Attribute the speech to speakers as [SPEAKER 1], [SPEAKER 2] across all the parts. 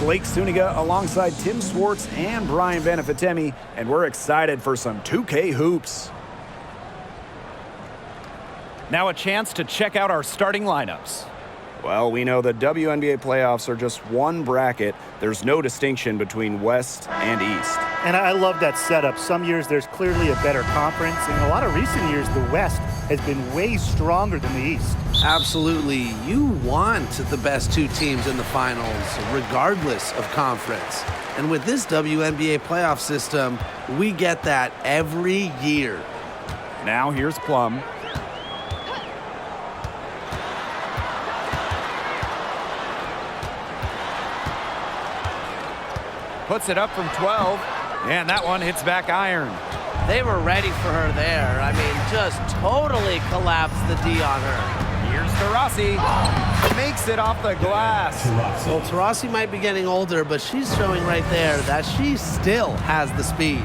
[SPEAKER 1] Blake Suniga alongside Tim Swartz and Brian Banafitemi, and we're excited for some 2K hoops.
[SPEAKER 2] Now a chance to check out our starting lineups.
[SPEAKER 1] Well, we know the WNBA playoffs are just one bracket. There's no distinction between West and East.
[SPEAKER 3] And I love that setup. Some years there's clearly a better conference. In a lot of recent years, the West has been way stronger than the East.
[SPEAKER 4] Absolutely. You want the best two teams in the finals, regardless of conference. And with this WNBA playoff system, we get that every year.
[SPEAKER 1] Now here's Plum.
[SPEAKER 2] Puts it up from 12, and that one hits back iron.
[SPEAKER 5] They were ready for her there. I mean, just totally collapsed the D on her.
[SPEAKER 2] Here's Taurasi. Makes it off the glass.
[SPEAKER 4] Well, Taurasi might be getting older, but she's showing right there that she still has the speed.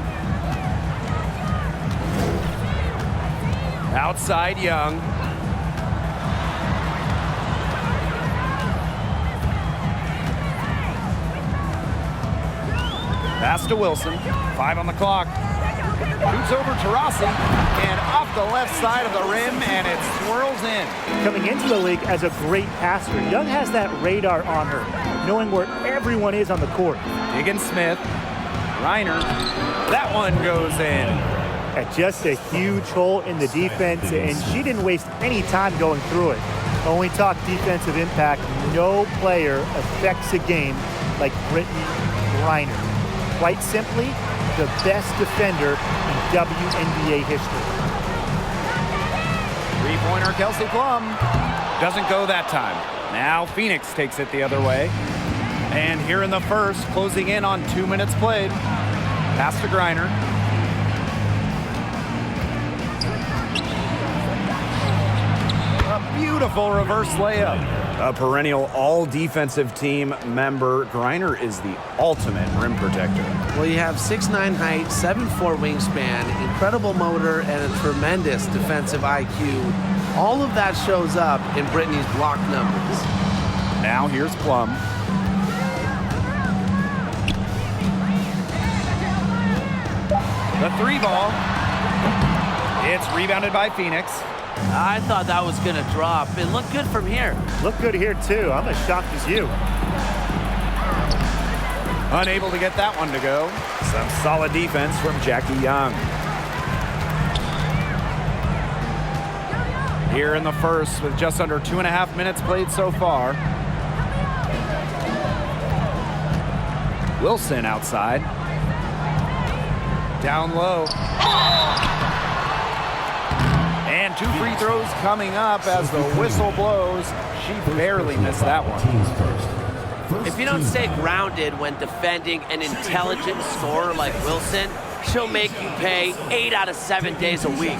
[SPEAKER 2] Outside Young. Pass to Wilson. 5 on the clock. Shoots over Taurasi and off the left side of the rim, and it swirls in.
[SPEAKER 3] Coming into the league as a great passer, Young has that radar on her, knowing where everyone is on the court.
[SPEAKER 2] Higgins-Smith. Griner. That one goes in.
[SPEAKER 3] At just a huge hole in the defense, and she didn't waste any time going through it. When we talk defensive impact, no player affects a game like Brittney Griner. Quite simply, the best defender in WNBA history.
[SPEAKER 2] Three-pointer Kelsey Plum. Doesn't go that time. Now Phoenix takes it the other way. And here in the first, closing in on 2 minutes played. Pass to Griner. A beautiful reverse layup.
[SPEAKER 1] A perennial all-defensive team member, Griner is the ultimate rim protector.
[SPEAKER 4] Well, you have 6'9" height, 7'4" wingspan, incredible motor, and a tremendous defensive IQ. All of that shows up in Brittney's block numbers.
[SPEAKER 1] Now here's Plum.
[SPEAKER 2] The three ball. It's rebounded by Phoenix.
[SPEAKER 5] I thought that was going to drop. It looked good from here.
[SPEAKER 3] Look good here, too. I'm as shocked as you.
[SPEAKER 2] Unable to get that one to go.
[SPEAKER 1] Some solid defense from Jackie Young.
[SPEAKER 2] Here in the first with just under 2.5 minutes played so far. Wilson outside. Down low. And 2 free throws coming up as the whistle blows. She barely missed that one.
[SPEAKER 5] If you don't stay grounded when defending an intelligent scorer like Wilson, she'll make you pay 8 out of 7 days a week.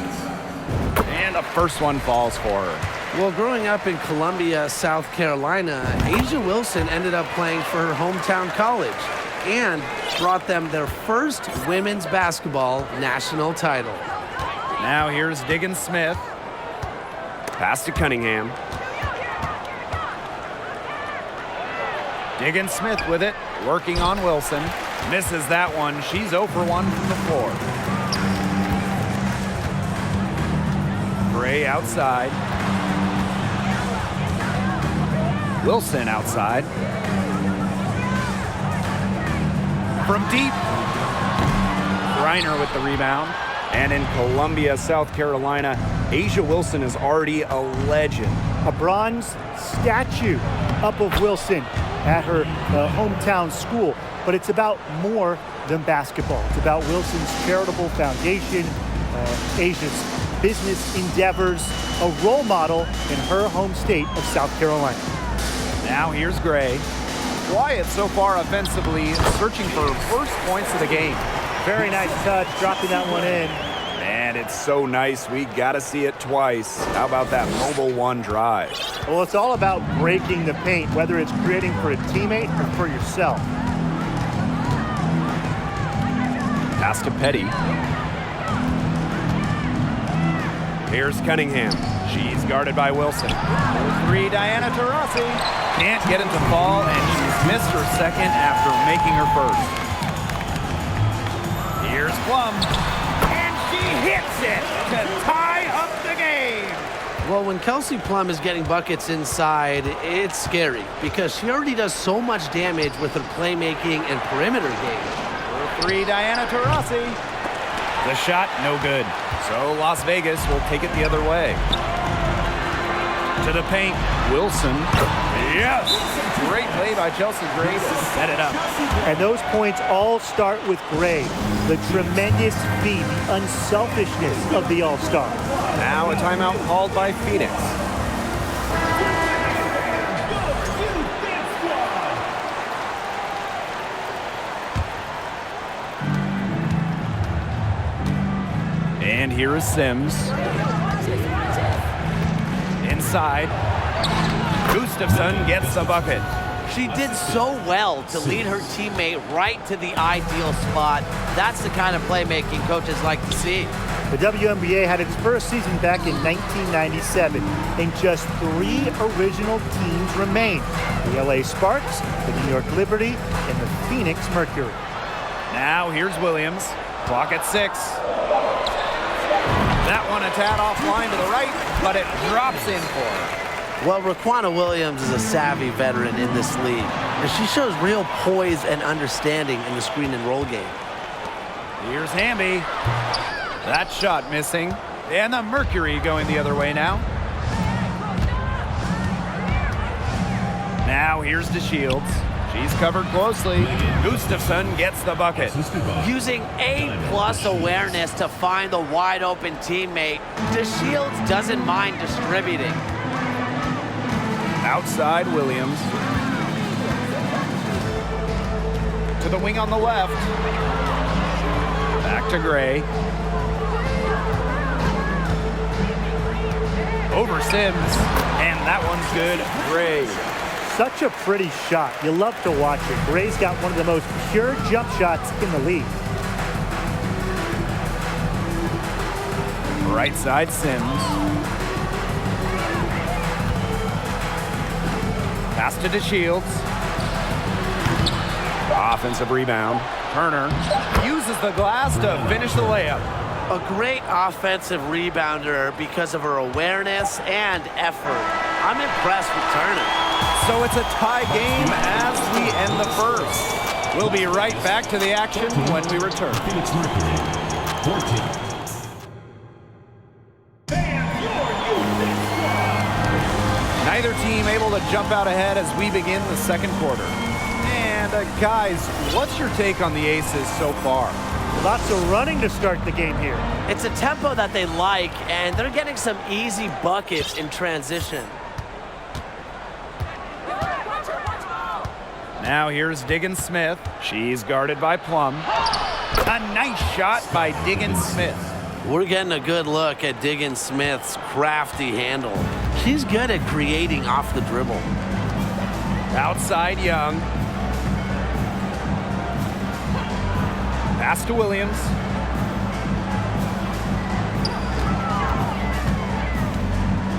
[SPEAKER 2] And the first one falls for her.
[SPEAKER 4] Well, growing up in Columbia, South Carolina, A'ja Wilson ended up playing for her hometown college and brought them their first women's basketball national title.
[SPEAKER 2] Now here's Higgins-Smith.
[SPEAKER 1] Pass to Cunningham.
[SPEAKER 2] Higgins-Smith with it, working on Wilson. Misses that one. She's 0 for 1 from the floor. Gray outside. Wilson outside. From deep. Griner with the rebound.
[SPEAKER 1] And in Columbia, South Carolina, A'ja Wilson is already a legend.
[SPEAKER 3] A bronze statue up of Wilson at her hometown school. But it's about more than basketball. It's about Wilson's charitable foundation, A'ja's business endeavors, a role model in her home state of South Carolina.
[SPEAKER 2] Now here's Gray. Wyatt so far offensively searching for first points of the game.
[SPEAKER 3] Very nice touch, dropping that one in.
[SPEAKER 1] And it's so nice, we gotta see it twice. How about that mobile one drive?
[SPEAKER 3] Well, it's all about breaking the paint, whether it's creating for a teammate or for yourself.
[SPEAKER 1] Pass to Petty. Here's Cunningham.
[SPEAKER 2] She's guarded by Wilson. 3, Diana Taurasi. Can't get it to fall, and she's missed her second after making her first. Here's Plum. And she hits it to tie up the game.
[SPEAKER 4] Well, when Kelsey Plum is getting buckets inside, it's scary because she already does so much damage with her playmaking and perimeter game.
[SPEAKER 2] 3, Diana Taurasi. The shot, no good. So Las Vegas will take it the other way. To the paint, Wilson. Yes! Great play by Chelsea Gray to set it up.
[SPEAKER 3] And those points all start with Gray. The tremendous speed, the unselfishness of the All-Star.
[SPEAKER 1] Now a timeout called by Phoenix.
[SPEAKER 2] And here is Sims. Inside. Gustafson gets the bucket.
[SPEAKER 5] She did so well to lead her teammate right to the ideal spot. That's the kind of playmaking coaches like to see.
[SPEAKER 3] The WNBA had its first season back in 1997, and just 3 original teams remain: the LA Sparks, the New York Liberty, and the Phoenix Mercury.
[SPEAKER 2] Now here's Williams. Clock at 6. That one a tad offline to the right, but it drops in for her.
[SPEAKER 4] Well, Raquana Williams is a savvy veteran in this league, and she shows real poise and understanding in the screen and roll game.
[SPEAKER 2] Here's Hamby. That shot missing. And the Mercury going the other way now. Now here's DeShields. She's covered closely. Gustafson gets the bucket.
[SPEAKER 5] Using A+ awareness to find the wide open teammate, DeShields doesn't mind distributing.
[SPEAKER 2] Outside Williams. To the wing on the left. Back to Gray. Over Sims. And that one's good. Gray.
[SPEAKER 3] Such a pretty shot. You love to watch it. Gray's got one of the most pure jump shots in the league.
[SPEAKER 2] Right side Sims. Pass to DeShields. Offensive rebound. Turner uses the glass to finish the layup.
[SPEAKER 5] A great offensive rebounder because of her awareness and effort. I'm impressed with Turner.
[SPEAKER 2] So it's a tie game as we end the first. We'll be right back to the action when we return.
[SPEAKER 6] Phoenix Mercury, 14.
[SPEAKER 2] Neither team able to jump out ahead as we begin the second quarter. And guys, what's your take on the Aces so far?
[SPEAKER 3] Lots of running to start the game here.
[SPEAKER 5] It's a tempo that they like, and they're getting some easy buckets in transition.
[SPEAKER 2] Now here's Diggins Smith. She's guarded by Plum. A nice shot by Diggins Smith.
[SPEAKER 4] We're getting a good look at Diggins Smith's crafty handle. She's good at creating off the dribble.
[SPEAKER 2] Outside Young. Pass to Williams.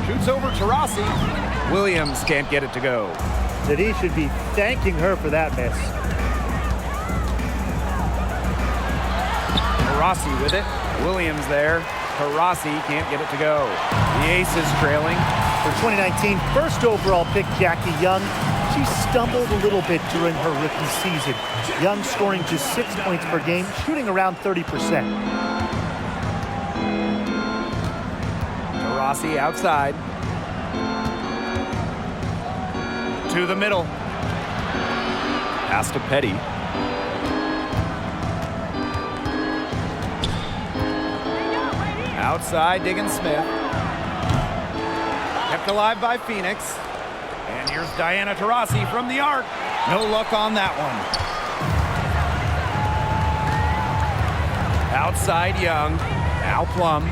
[SPEAKER 2] Shoots over Taurasi. Williams can't get it to go.
[SPEAKER 3] That he should be thanking her for that miss.
[SPEAKER 2] Taurasi with it. Williams there. Taurasi can't get it to go. The Aces trailing.
[SPEAKER 3] For 2019 first overall pick Jackie Young, she stumbled a little bit during her rookie season. Young scoring just 6 points per game, shooting around 30%.
[SPEAKER 2] Taurasi outside. To the middle. Pass to Petty. Outside, Diggins Smith. Kept alive by Phoenix. And here's Diana Taurasi from the arc. No luck on that one. Outside Young. Now Plum.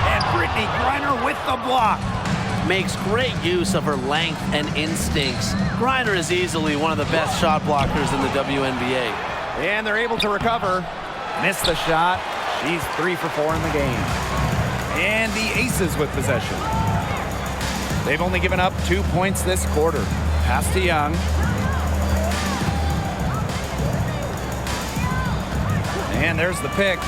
[SPEAKER 2] And Brittney Griner with the block.
[SPEAKER 4] Makes great use of her length and instincts. Griner is easily one of the best shot blockers in the WNBA.
[SPEAKER 2] And they're able to recover. Missed the shot. She's 3 for 4 in the game. And the Aces with possession. They've only given up 2 points this quarter. Pass to Young. And there's the pick.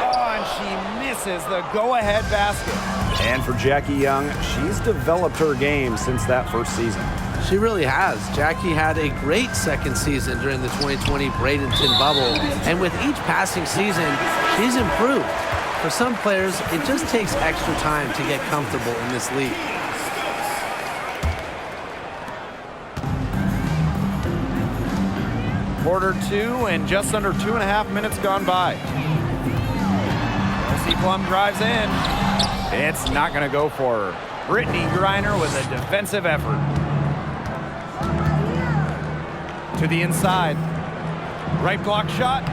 [SPEAKER 2] Oh, and she misses the go-ahead basket.
[SPEAKER 1] And for Jackie Young, she's developed her game since that first season.
[SPEAKER 4] She really has. Jackie had a great second season during the 2020 Bradenton bubble, and with each passing season, she's improved. For some players, it just takes extra time to get comfortable in this league.
[SPEAKER 2] Quarter 2 and just under 2.5 minutes gone by. Kelsey Plum drives in. It's not going to go for her. Brittney Griner with a defensive effort. To the inside. Right block shot.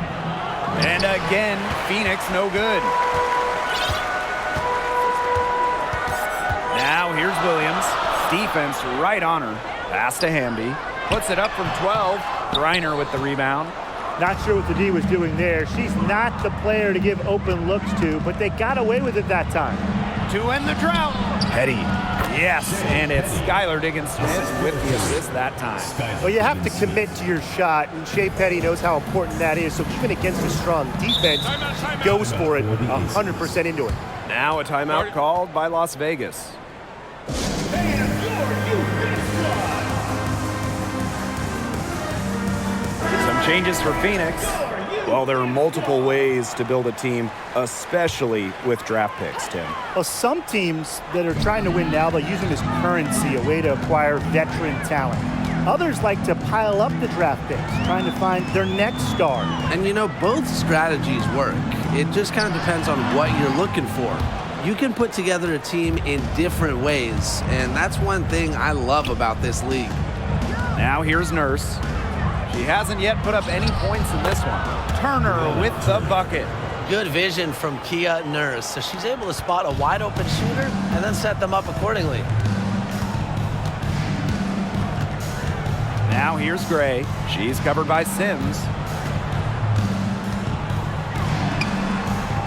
[SPEAKER 2] And again, Phoenix no good. Now here's Williams. Defense right on her. Pass to Hamby. Puts it up from 12. Griner with the rebound.
[SPEAKER 3] Not sure what the D was doing there. She's not the player to give open looks to, but they got away with it that time.
[SPEAKER 2] To end the drought. Petty. Yes, and it's Skylar Diggins-Smith with the assist that time.
[SPEAKER 3] Well, you have to commit to your shot, and Shea Petty knows how important that is. So even against a strong defense, goes for it 100% into it.
[SPEAKER 1] Now a timeout called by Las Vegas.
[SPEAKER 2] Some changes for Phoenix.
[SPEAKER 1] Well, there are multiple ways to build a team, especially with draft picks, Tim.
[SPEAKER 3] Well, some teams that are trying to win now, they'll use them as currency, a way to acquire veteran talent. Others like to pile up the draft picks, trying to find their next star.
[SPEAKER 4] And you know, both strategies work. It just kind of depends on what you're looking for. You can put together a team in different ways, and that's one thing I love about this league.
[SPEAKER 2] Now here's Nurse. She hasn't yet put up any points in this one. Turner with the bucket.
[SPEAKER 5] Good vision from Kia Nurse. So she's able to spot a wide open shooter and then set them up accordingly.
[SPEAKER 2] Now here's Gray. She's covered by Sims.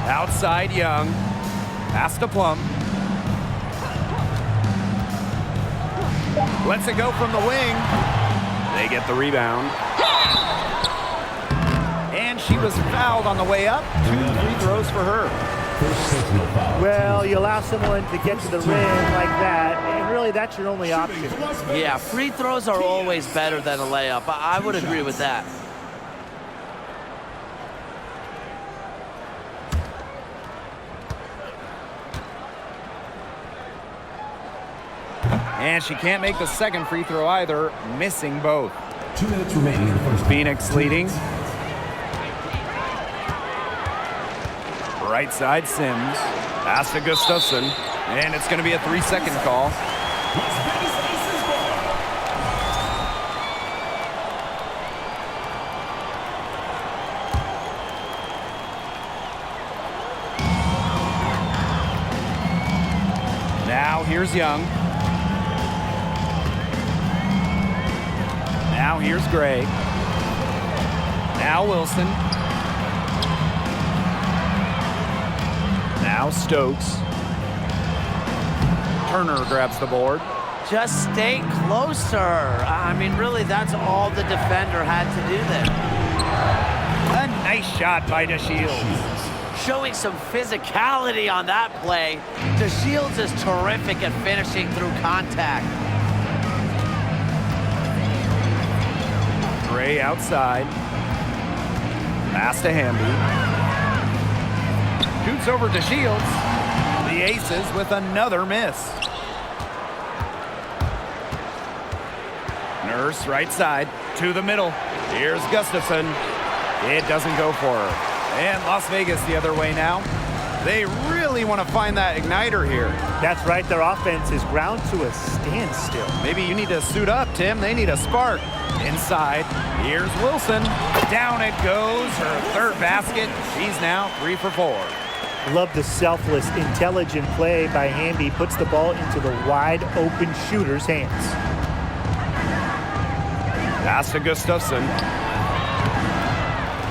[SPEAKER 2] Outside Young. Pass to Plum. Lets it go from the wing. They get the rebound. And she was fouled on the way up. 2 free throws for her.
[SPEAKER 3] Well, you allow someone to get to the rim like that, and really that's your only option.
[SPEAKER 5] Yeah, free throws are always better than a layup. I would agree with that.
[SPEAKER 2] And she can't make the second free throw either, missing both.
[SPEAKER 6] 2 minutes remaining in the first.
[SPEAKER 2] Phoenix leading. Right side Sims. Pass to Gustafson. And it's going to be a 3-second call. Now here's Young. Now here's Gray. Now Wilson. Now Stokes. Turner grabs the board.
[SPEAKER 5] Just stay closer. I mean, really, that's all the defender had to do there.
[SPEAKER 2] A nice shot by DeShields.
[SPEAKER 5] Showing some physicality on that play. DeShields is terrific at finishing through contact.
[SPEAKER 2] Gray outside. Pass to Hamby. Shoots over to Shields. The Aces with another miss. Nurse right side to the middle. Here's Gustafson. It doesn't go for her. And Las Vegas the other way now. They really want to find that igniter here.
[SPEAKER 3] That's right, their offense is ground to a standstill.
[SPEAKER 2] Maybe you need to suit up, Tim. They need a spark. Inside, here's Wilson. Down it goes. Her third basket. She's now 3 for 4.
[SPEAKER 3] Love the selfless, intelligent play by Hamby. Puts the ball into the wide open shooter's hands.
[SPEAKER 2] Pass to Gustafson.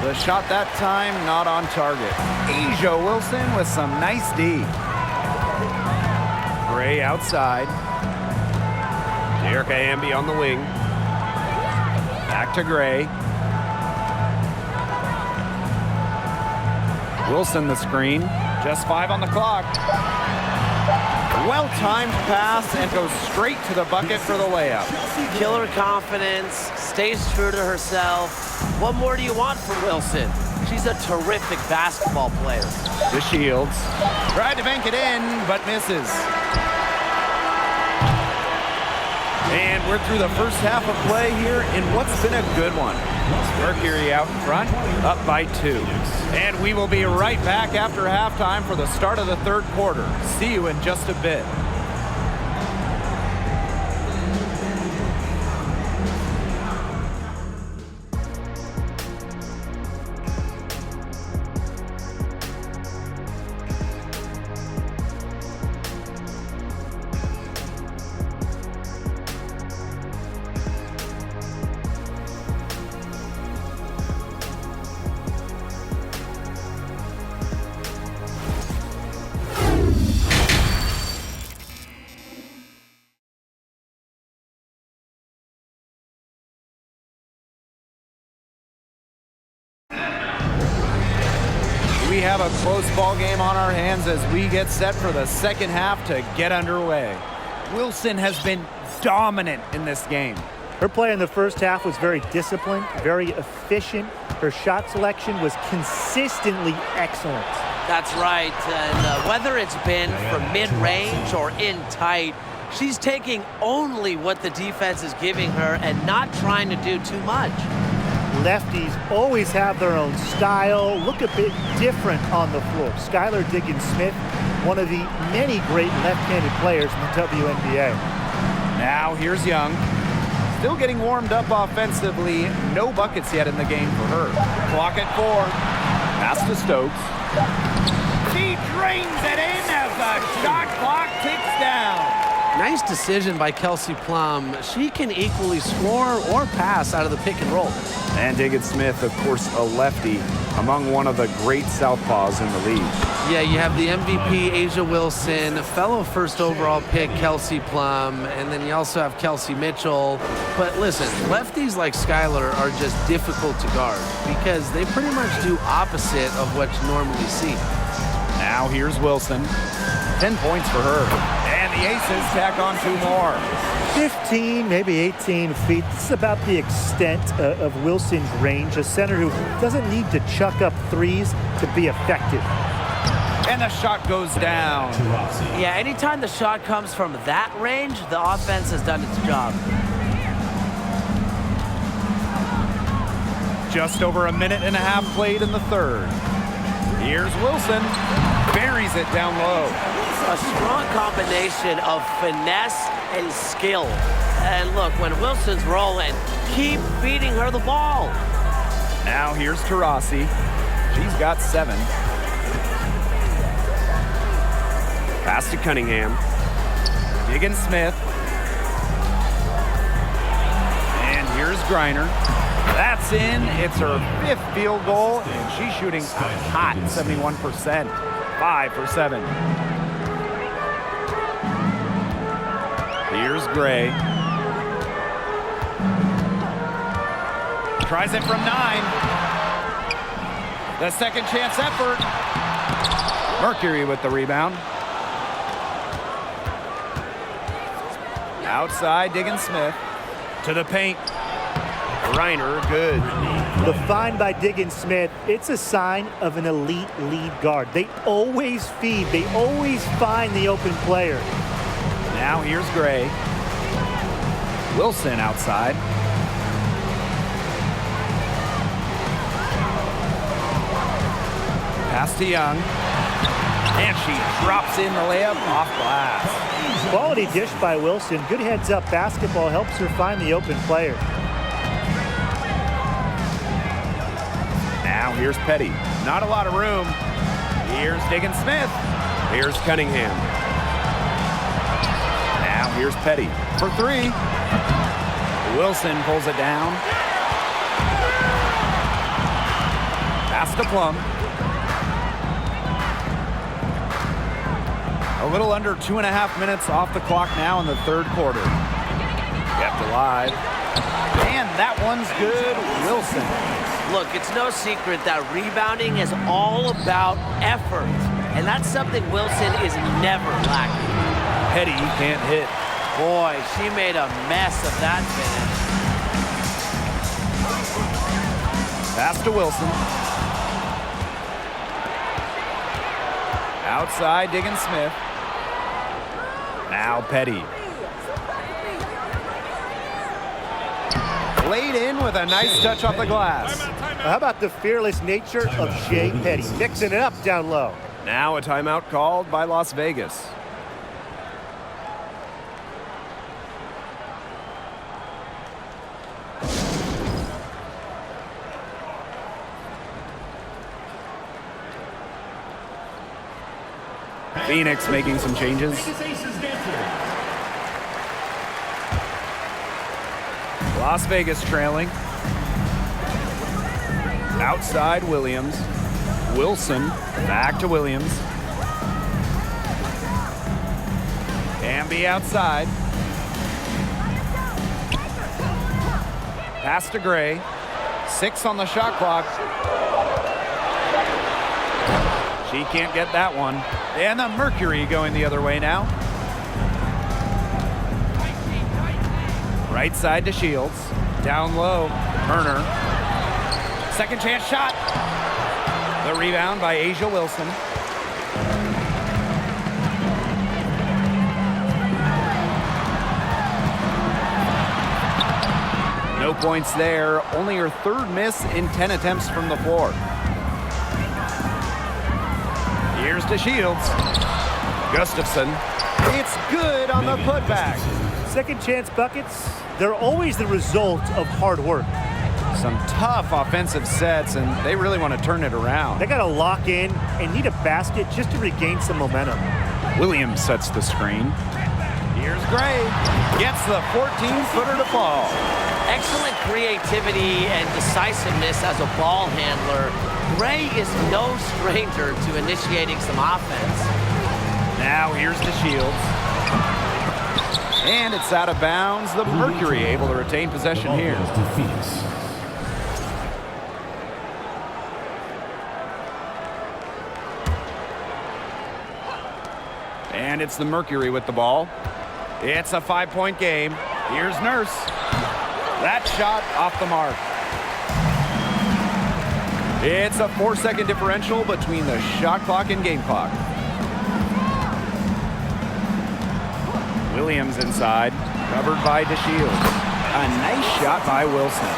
[SPEAKER 2] The shot that time, not on target. Asia Wilson with some nice D. Gray outside. Erica Amby on the wing. Back to Gray. Wilson the screen. Just 5 on the clock. Well-timed pass and goes straight to the bucket for the layup.
[SPEAKER 5] Killer confidence, stays true to herself. What more do you want from Wilson? She's a terrific basketball player.
[SPEAKER 2] The Shields. Tried to bank it in, but misses. And we're through the first half of play here in what's been a good one. Mercury out in front, up by 2. And we will be right back after halftime for the start of the third quarter. See you in just a bit. We have a close ball game on our hands as we get set for the second half to get underway. Wilson has been dominant in this game.
[SPEAKER 3] Her play in the first half was very disciplined, very efficient. Her shot selection was consistently excellent.
[SPEAKER 5] That's right, and whether it's been from mid-range or in tight, she's taking only what the defense is giving her and not trying to do too much.
[SPEAKER 3] Lefties always have their own style, look a bit different on the floor. Skylar Diggins-Smith, one of the many great left-handed players in the WNBA.
[SPEAKER 2] Now here's Young. Still getting warmed up offensively. No buckets yet in the game for her. Clock at 4. Pass to Stokes. She drains it in as the shot clock ticks down.
[SPEAKER 4] Nice decision by Kelsey Plum. She can equally score or pass out of the pick and roll.
[SPEAKER 1] And Diggins-Smith, of course, a lefty, among one of the great southpaws in the league.
[SPEAKER 4] Yeah, you have the MVP, Asia Wilson, fellow first overall pick, Kelsey Plum, and then you also have Kelsey Mitchell. But listen, lefties like Skylar are just difficult to guard because they pretty much do opposite of what you normally see.
[SPEAKER 2] Now here's Wilson. 10 points for her. And the Aces tack on 2 more.
[SPEAKER 3] 15, maybe 18 feet. This is about the extent of Wilson's range. A center who doesn't need to chuck up threes to be effective.
[SPEAKER 2] And the shot goes down.
[SPEAKER 5] Yeah, anytime the shot comes from that range, the offense has done its job.
[SPEAKER 2] Just over a minute and a half played in the third. Here's Wilson. Buries it down low.
[SPEAKER 5] A strong combination of finesse and skill. And look, when Wilson's rolling, keep feeding her the ball.
[SPEAKER 2] Now here's Taurasi. She's got 7. Pass to Cunningham. Diggins-Smith. And here's Griner. That's in. It's her 5th field goal, and she's shooting a hot 71%. 5 for 7. Here's Gray. Tries it from 9. The second chance effort. Mercury with the rebound. Outside, Diggins-Smith. To the paint. Griner, good.
[SPEAKER 3] The find by Diggins-Smith, it's a sign of an elite lead guard. They always feed. They always find the open player.
[SPEAKER 2] Now here's Gray. Wilson outside. Pass to Young. And she drops in the layup off glass.
[SPEAKER 3] Quality dish by Wilson. Good heads-up basketball helps her find the open player.
[SPEAKER 2] Now here's Petty. Not a lot of room. Here's Diggins-Smith. Here's Cunningham. Now here's Petty for 3. Wilson pulls it down. Pass to Plum. A little under 2.5 minutes off the clock now in the third quarter. Kept alive. And that one's good. Wilson.
[SPEAKER 5] Look, it's no secret that rebounding is all about effort. And that's something Wilson is never lacking.
[SPEAKER 2] Petty can't hit.
[SPEAKER 5] Boy, she made a mess of that finish.
[SPEAKER 2] Pass to Wilson. Outside, digging Smith. Now Petty. Laid in with a nice touch off the glass.
[SPEAKER 3] How about the fearless nature of Shea Petty, mixing it up down low.
[SPEAKER 1] Now a timeout called by Las Vegas. Phoenix making some changes. Las Vegas trailing. Outside Williams. Wilson back to Williams. Amby outside. Pass to Gray. 6 on the shot clock. She can't get that one. And the Mercury going the other way now. Right side to Shields. Down low, Turner. Second chance shot. The rebound by Asia Wilson. No points there. Only her third miss in 10 attempts from the floor. Here's to Shields. Gustafson. It's good on the putback.
[SPEAKER 3] Second chance buckets, they're always the result of hard work.
[SPEAKER 2] Some tough offensive sets, and they really want to turn it around.
[SPEAKER 3] They got to lock in and need a basket just to regain some momentum.
[SPEAKER 2] Williams sets the screen. Here's Gray. Gets the 14-footer to fall.
[SPEAKER 5] Excellent creativity and decisiveness as a ball handler. Gray is no stranger to initiating some offense.
[SPEAKER 2] Now here's to Shields. And it's out of bounds. The Mercury able to retain possession here. And it's the Mercury with the ball. It's a 5-point game. Here's Nurse. That shot off the mark. It's a 4-second differential between the shot clock and game clock. Williams inside, covered by DeShields. A nice shot by Wilson.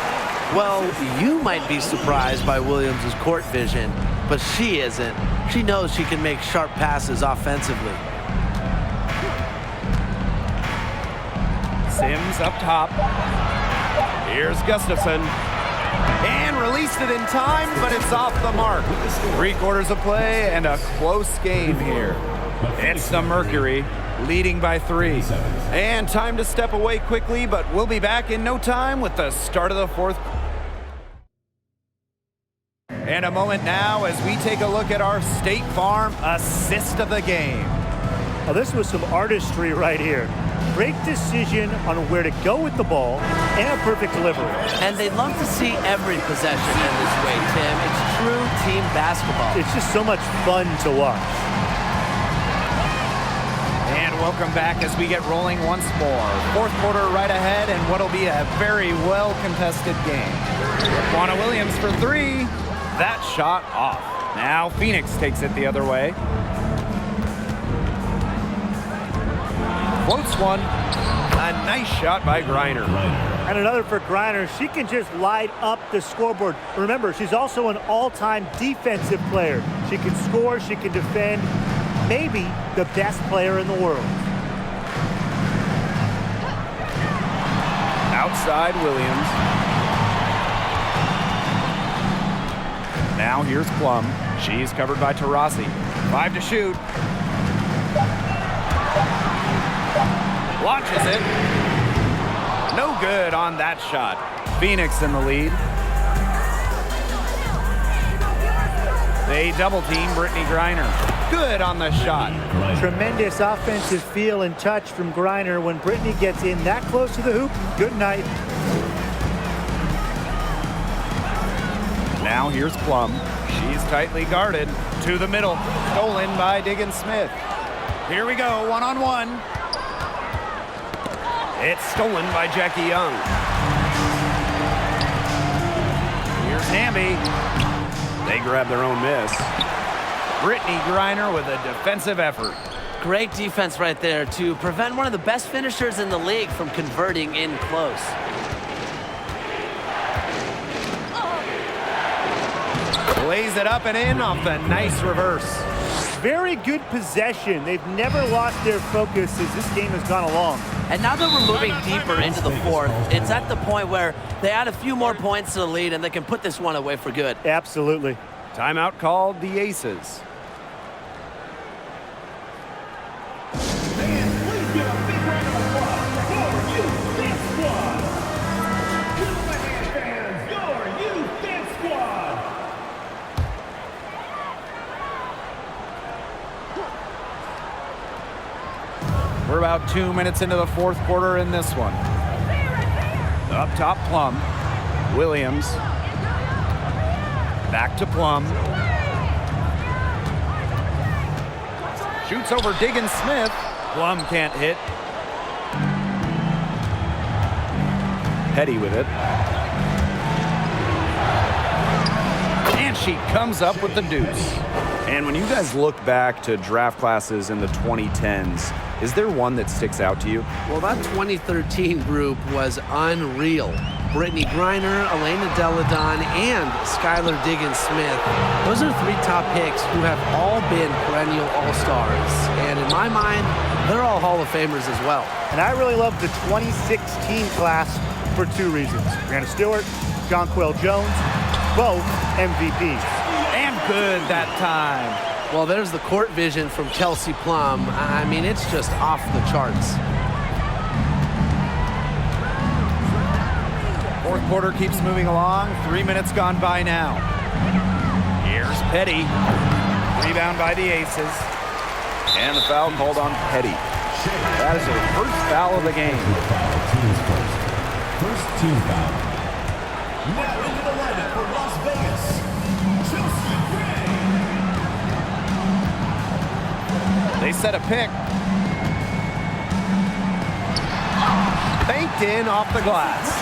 [SPEAKER 4] Well, you might be surprised by Williams' court vision, but she isn't. She knows she can make sharp passes offensively.
[SPEAKER 2] Sims up top. Here's Gustafson. And released it in time, but it's off the mark. 3 quarters of play and a close game here. It's the Mercury leading by 3. And time to step away quickly, but we'll be back in no time with the start of the 4th. And a moment now as we take a look at our State Farm assist of the game.
[SPEAKER 3] Now, this was some artistry right here. Great decision on where to go with the ball and a perfect delivery.
[SPEAKER 5] And they'd love to see every possession in this way, Tim. It's true team basketball.
[SPEAKER 3] It's just so much fun to watch.
[SPEAKER 2] And welcome back as we get rolling once more. 4th quarter right ahead and what'll be a very well-contested game. Juana Williams for 3. That shot off. Now Phoenix takes it the other way. Floats one. A nice shot by Griner.
[SPEAKER 3] And another for Griner. She can just light up the scoreboard. Remember, she's also an all-time defensive player. She can score, she can defend. Maybe the best player in the world.
[SPEAKER 2] Outside Williams. Now here's Plum. She's covered by Taurasi. 5 to shoot. Launches it. No good on that shot. Phoenix in the lead.
[SPEAKER 1] They double team Brittney Griner. Good on the shot.
[SPEAKER 3] Tremendous offensive feel and touch from Griner. When Brittney gets in that close to the hoop, good night.
[SPEAKER 1] Now here's Plum. She's tightly guarded. To the middle. Stolen by Diggins Smith. Here we go, one-on-one. It's stolen by Jackie Young. Here's Hamby. They grab their own miss. Brittney Griner with a defensive effort.
[SPEAKER 5] Great defense right there to prevent one of the best finishers in the league from converting in close.
[SPEAKER 1] Lays it up and in off the nice reverse.
[SPEAKER 3] Very good possession. They've never lost their focus as this game has gone along.
[SPEAKER 5] And now that we're moving deeper into the fourth, it's at the point where they add a few more points to the lead and they can put this one away for good.
[SPEAKER 3] Absolutely.
[SPEAKER 1] Timeout called the Aces. We're about 2 minutes into the fourth quarter in this one. Up top, Plum. Williams. Back to Plum. Shoots over Diggins Smith. Plum can't hit. Petty with it. And she comes up with the deuce. And when you guys look back to draft classes in the 2010s, is there one that sticks out to you?
[SPEAKER 4] Well, that 2013 group was unreal. Brittney Griner, Elena Deladon, and Skylar Diggins Smith. Those are three top picks who have all been perennial all-stars. And in my mind, they're all Hall of Famers as well.
[SPEAKER 3] And I really love the 2016 class for two reasons. Brianna Stewart, Jonquel Jones, both MVPs.
[SPEAKER 1] And good that time.
[SPEAKER 4] Well, there's the court vision from Kelsey Plum. I mean, it's just off the charts.
[SPEAKER 1] Fourth quarter keeps moving along. 3 minutes gone by now. Here's Petty. Rebound by the Aces. And the foul called on Petty. That is her first foul of the game.
[SPEAKER 6] First team foul. Now into the lineup for Las Vegas.
[SPEAKER 1] They set a pick. Banked in off the glass.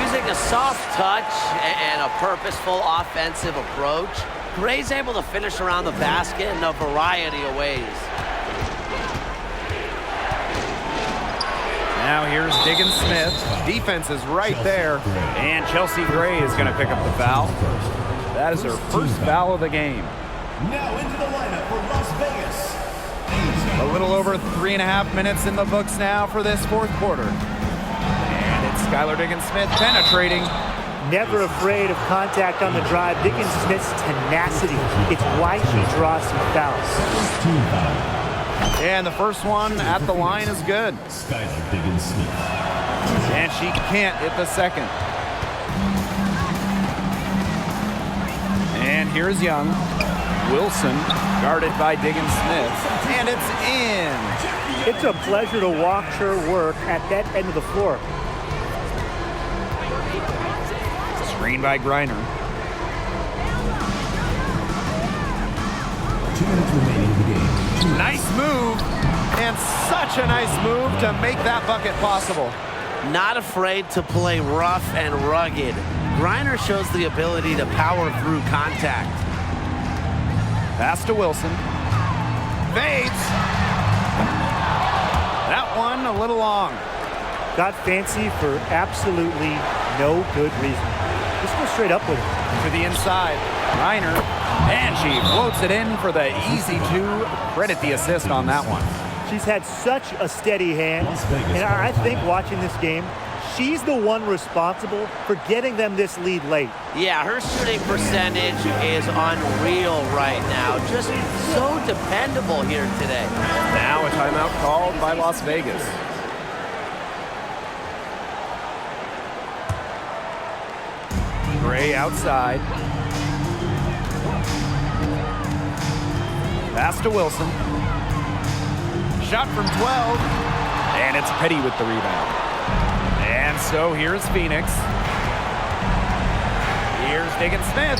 [SPEAKER 5] Using a soft touch and a purposeful offensive approach, Gray's able to finish around the basket in a variety of ways.
[SPEAKER 1] Now here's Diggins Smith. Defense is right there. And Chelsea Gray is going to pick up the foul. That is her first foul of the game.
[SPEAKER 6] Now into the lineup for Las Vegas.
[SPEAKER 1] A little over 3.5 minutes in the books now for this fourth quarter. And it's Skylar Diggins Smith penetrating.
[SPEAKER 3] Never afraid of contact on the drive. Diggins Smith's tenacity. It's why she draws some fouls.
[SPEAKER 6] First team foul.
[SPEAKER 1] And the first one at the line is good.
[SPEAKER 6] Skylar Diggins Smith.
[SPEAKER 1] And she can't hit the second. And here's Young. Wilson, guarded by Diggins Smith. And it's in.
[SPEAKER 3] It's a pleasure to watch her work at that end of the floor.
[SPEAKER 1] Screen by Griner.
[SPEAKER 6] 2 minutes remaining in the game.
[SPEAKER 1] Nice move. And such a nice move to make that bucket possible.
[SPEAKER 5] Not afraid to play rough and rugged. Griner shows the ability to power through contact.
[SPEAKER 1] Pass to Wilson. Fades. That one a little long.
[SPEAKER 3] Got fancy for absolutely no good reason. Just go straight up with it.
[SPEAKER 1] To the inside. Griner. And she floats it in for the easy two. Credit the assist on that one.
[SPEAKER 3] She's had such a steady hand. And I think watching this game, she's the one responsible for getting them this lead late.
[SPEAKER 5] Yeah, her shooting percentage is unreal right now. Just so dependable here today.
[SPEAKER 1] Now a timeout called by Las Vegas. Gray outside.
[SPEAKER 2] Pass to Wilson. Shot from 12. And it's Petty with the rebound. And so here's Phoenix. Here's Diggins-Smith.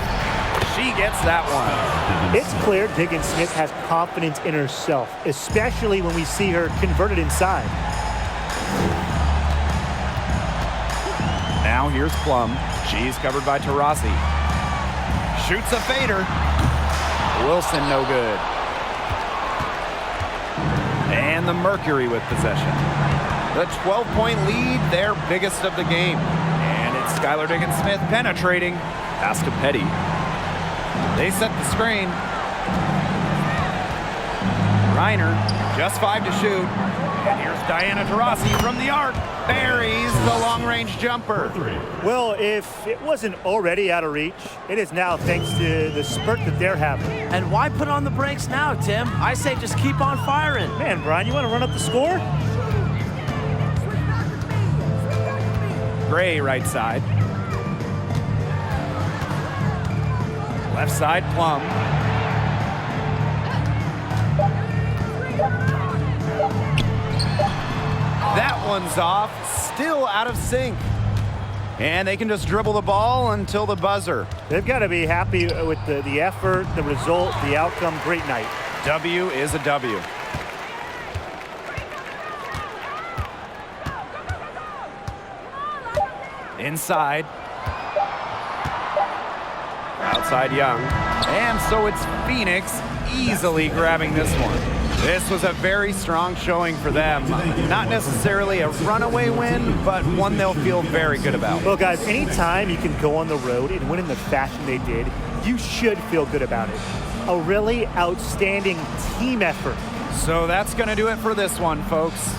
[SPEAKER 2] She gets that one.
[SPEAKER 3] It's clear Diggins-Smith has confidence in herself, especially when we see her converted inside.
[SPEAKER 2] Now here's Plum. She's covered by Taurasi. Shoots a fader. Wilson no good. And the Mercury with possession.
[SPEAKER 1] The 12-point lead, their biggest of the game.
[SPEAKER 2] And it's Skylar Diggins-Smith penetrating. Pass to Petty. They set the screen. Griner, just 5 to shoot. And here's Diana Taurasi from the arc. Buries the long-range jumper.
[SPEAKER 3] Well, if it wasn't already out of reach, it is now thanks to the spurt that they're having.
[SPEAKER 5] And why put on the brakes now, Tim? I say just keep on firing.
[SPEAKER 3] Man, Brian, you want to run up the score?
[SPEAKER 2] Gray right side. Left side, Plum. That one's off, still out of sync.
[SPEAKER 1] And they can just dribble the ball until the buzzer.
[SPEAKER 3] They've got to be happy with the effort, the result, the outcome. Great night.
[SPEAKER 2] W is a W. Inside. Outside Young. And so it's Phoenix easily grabbing this one. This was a very strong showing for them. Not necessarily a runaway win, but one they'll feel very good about.
[SPEAKER 3] Well, guys, anytime you can go on the road and win in the fashion they did, you should feel good about it. A really outstanding team effort.
[SPEAKER 2] So that's going to do it for this one, folks.